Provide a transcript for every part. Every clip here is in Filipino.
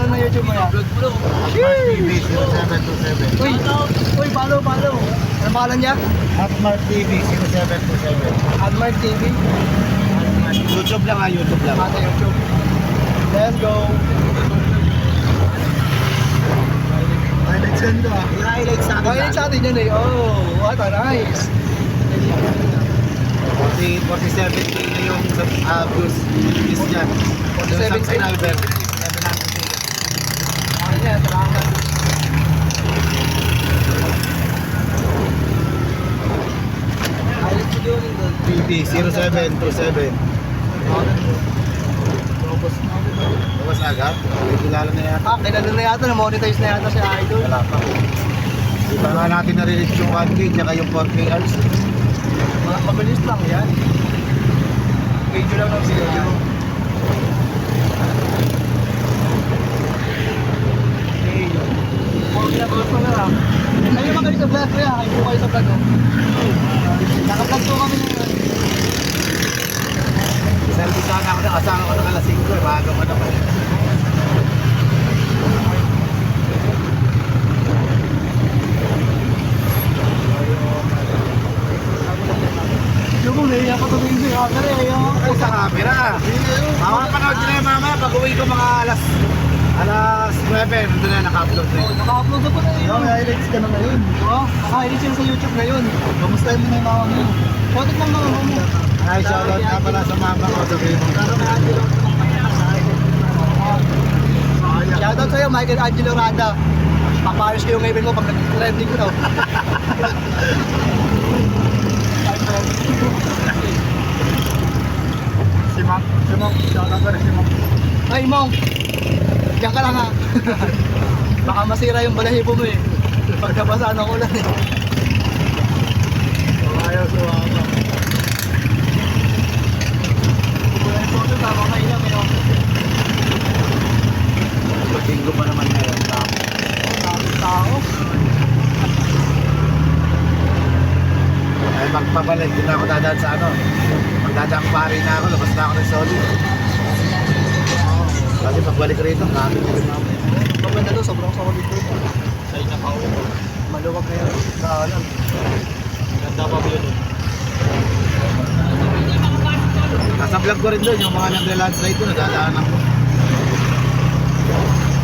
pangalan ng YouTube mo yan? TV 0727. Uy, follow. Ano pangalan niya? Hotmart TV 0727. Admire TV. YouTube lang ha, YouTube lang. Sa YouTube. Let's go. Highlights yan to ha. Highlights natin. Highlight sa atin yan eh. Oh, what a nice. 47K na yung views dyan. 47K. Subscriber. Ayan, salamat. Highlight video rin doon. TV 0727. Labas agad? Kilala na yata. Kilala na yata, na-monetize na yata si Idol. Wala pa. Di ba nga natin nare-reach yung 1K tsaka yung 4K hours? Mabilis lang yan. Video lang ng video. Okay. Huwag na lang. Kayo magaling sa vlog ko yan. Kayo po kayo sa vlog ko. Naka-vlog po kami ngayon. Service sana ako na kasama ko ng alas 5. Bago ko naman. Yung kung naiyak ko tumingin sa camera eh. Ay, sa camera. Panood nyo na yung mama. Pag-uwi ko mga alas 9. Nandun na naka-upload na yun. Naka-upload na po na yun. highlights ka na ngayon. Oo, naka-highlights yun sa YouTube ngayon. Kamustahin mo na yung mama mo. Shoutout ng mga mo. Ay, shoutout nga pala sa mama ko. Sabihin mo. Shoutout sa'yo, Michael Angelo Rada. Papayos ko yung ngipin mo pag nag-trending ko daw. Si Mom. Shoutout ko rin si Mom. Ay, Mong. Diyan ka lang ha. Baka masira yung balahibo mo eh. Pag nabasaan ng ulan eh. Ayaw sa mama. Wala yung photo, tama ka ilang eh. Linggo pa naman ngayon. Daming tao. Ay, magpabalik. Hindi na ako dadaan sa ano. Magdadang pari na ako. Labas na ako ng solid. Kasi pagbalik rito, kami ko rin namin. Pagmanda doon, sobrang solid doon. Sa inakaw. Maluwag na yun. Daanan. Ganda pa ba yun doon? Nasa vlog ko rin doon, yung mga nagla-landslide doon, nadadaanan ko.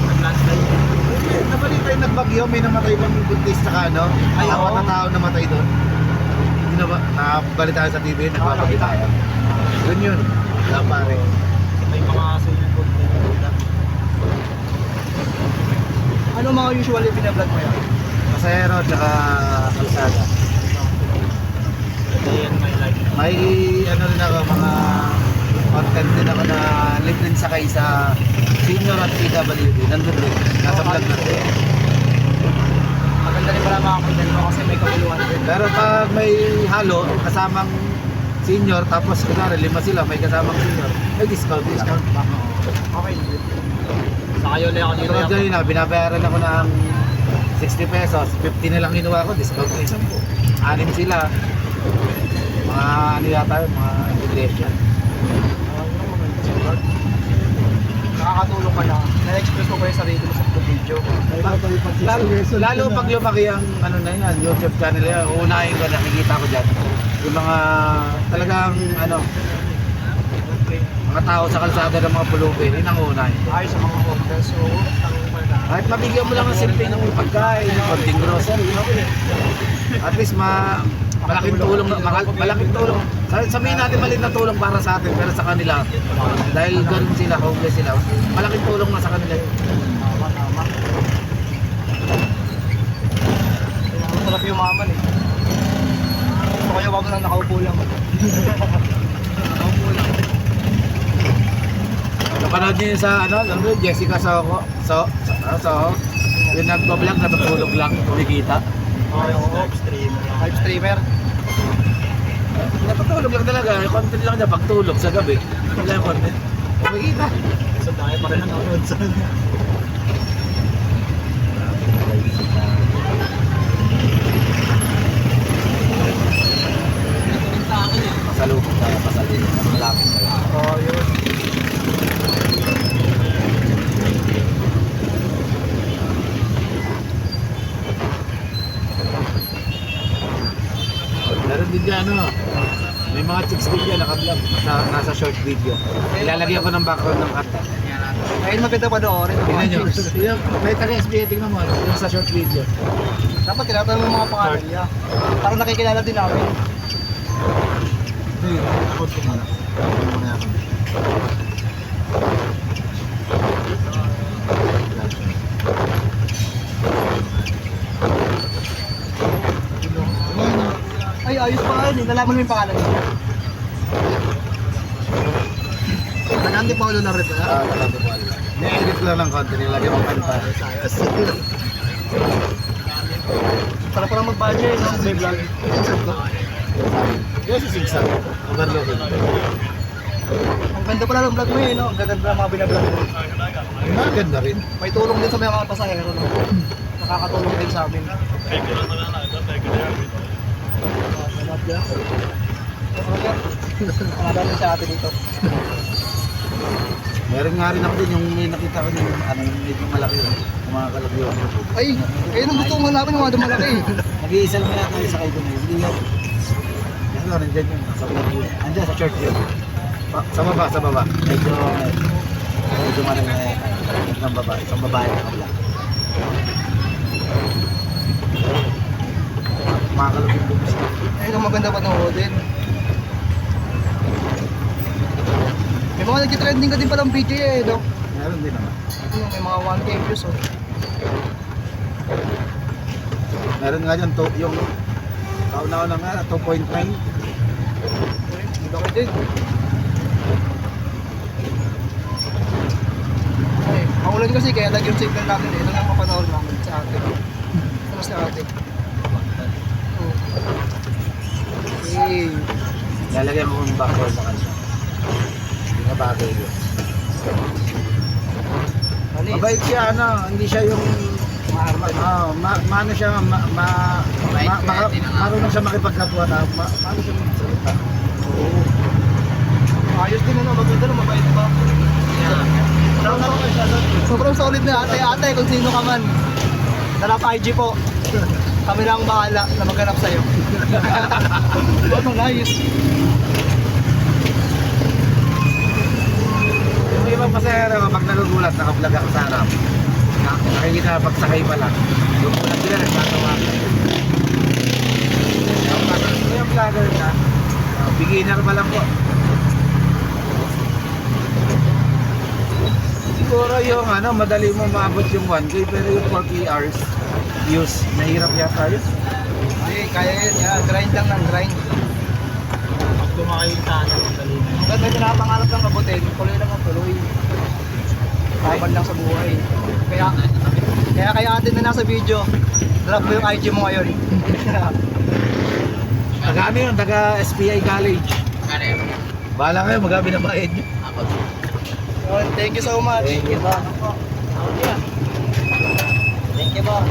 Nag-landslide. Nabalita yung nagbagyo, may namatay bang buntis tsaka ano? Ay, Oo. apat na tao namatay doon. Hindi na ba? Nakabalitaan sa TV, nagbabagita. Yun. Wala pare. May mga swimming pool din. Ano mga usually binablog mo yan? Masayero tsaka kalsada. May ano rin ako, mga content din ako na live din sakay sa senior at PWD. Nandun din. Nasa vlog na rin. Maganda rin pala mga content mo kasi may kapuluhan din. Pero pag may halo, kasamang senior, tapos kunwari 5 sila, may kasamang senior, may discount. Okay. Sa kayo ulit ako dito. Tulad kanina, binabayaran ako ng 60 pesos, 50 na lang kinuha ko, discount na 10. 6 sila. Mga ano yata yun, mga integration. Nakakatulong ka na. Na-express mo ba yung sarili mo sa video? Lalo pag lumaki ang ano na yan, YouTube channel yan, uunahin ko, nakikita ko dyan. Yung mga talagang ano, mga tao sa kalsada ng mga pulubi, yun ang uunahin. Ay, sa mga content. So, Kahit mabigyan mo lang ng simple ng pagkain, ng konting grocery, at least malaking tulong, malaking tulong. Sabihin natin maliit na tulong para sa atin, pero sa kanila, dahil ganun sila, homeless sila, malaking tulong na sa kanila yun. tama. Masarap yung maman eh. So, kaya wag na nakaupo lang. Nakaupo lang. Napanood niyo yun sa ano, Jessica Soho, yung nagpa-vlog, natutulog lang, kumikita. Okay, live streamer. Natutulog lang talaga, yung content lang niya pagtulog sa gabi. Wala yung content. Kumikita. So, tayo pa rin nanonood sa Pasalubong tayo, pasalubong. Malapit tayo. Oh, yun. ano, may mga chicks din dyan naka-vlog nasa short video. Ilalagyan ko ng background ng cut. Ayun, maganda pa doon. Tingnan nyo. Yung, may taga-SBA, tingnan mo. Yung sa short video. Dapat tinatanong ng mga pangalan niya. Para nakikilala din namin. Ito yun. Report ko muna. Muna ako. Ay, ayos pa yun. Nalaman mo yung pangalan niya. Nagandi pa ulo na rin. Naganda po. Ni-edit ko lang ng konti. Nilagyan ko kanta. Ayos. Para parang mag-budget, no? May vlog. Yes, si Sigsag. Overlooking. Ang ganda pala ng vlog mo eh, no? Ang ganda ng mga binablog mo. Maganda rin. May tulong din sa mga pasahero, no? Nakakatulong din sa amin. Nakadami sa atin dito. Meron nga rin ako din yung may nakita ko yung ano, medyo malaki yun. Yung mga kalagyo. Ay, kayo nang gusto kong hanapin ng mga dumalaki. Nag-iisa lang yata yung sakay ko na yun. Hindi yan. Yan o, nandiyan yun. Sa kalagyo. Andiyan sa church yun. Sa baba, sa baba. Medyo malaki na yata. Isang babae. Isang babae na kabla. Mga kalagyo bumis na. Ayun ang maganda panoodin. May mga nag-trending ka din palang video eh, no? Meron din naman. May mga 1K views, oh. Meron nga dyan yung kauna-una nga, 2.9. Laki din. Ay, maulan kasi kaya lagi yung signal namin eh. Ito lang mapanood namin sa atin. Ano sa atin? Oh. Okay. Lalagyan ko ng backboard sa kanya. Hindi na bagay yun. Alis. Mabait siya, ano, hindi siya yung maano siya, marunong siya makipagkatwa na, maano siya magsalita. Oo. Ayos din ano, maganda no, mabait pa. Sobrang solid na ate kung sino ka man. Sarap IG po. Kami lang ang bahala na maghanap sa'yo. Ano, nice. Yung ibang pasahero, pag nagugulat, naka-vlog ako sa harap. Nakikita pagsakay pa lang. Yung vlog nila, nagtatawagan. Yung vlogger na, beginner pa lang po. Siguro yung ano, madali mo maabot yung 1K, pero yung 40 hours views, nahirap yata yun. Ay, kaya yun. Yeah, grind lang ng grind. Pag kumakain sa ano, madali na. Ang ganda na pangarap lang abutin, tuloy lang ang tuloy. Laban lang sa buhay. Kaya atin na nasa video, drop mo yung IG mo ngayon. Taga ano yun? Taga SPI College. Bahala kayo, magabi na bayad nyo. Yun, thank you so much. Thank you. Thank you po.